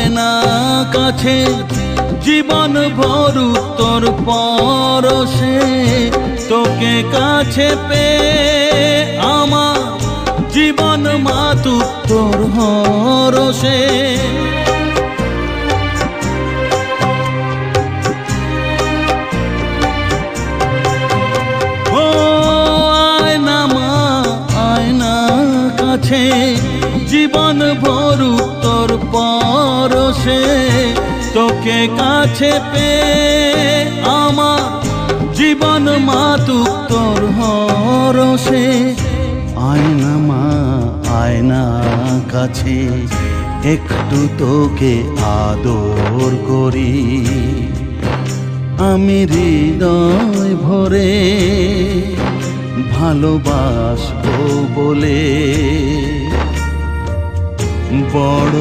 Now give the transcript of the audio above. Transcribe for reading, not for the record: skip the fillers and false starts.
আয়না কাছে জীবন ভরু তোর পরশে, তোকে কাছে পেয়ে আমার জীবন মাতুক তোর হরষে। ও আয়না মা, আয়না কাছে জীবন ভরু তোর পরশে, তোকে কাছে পেয়ে আমার জীবন মাতুক তোর হরষে। আয়না মা, আয়না কাছে একটু তোকে আদর করি, আমি হৃদয় ভরে ভালোবাসবো বলে বড়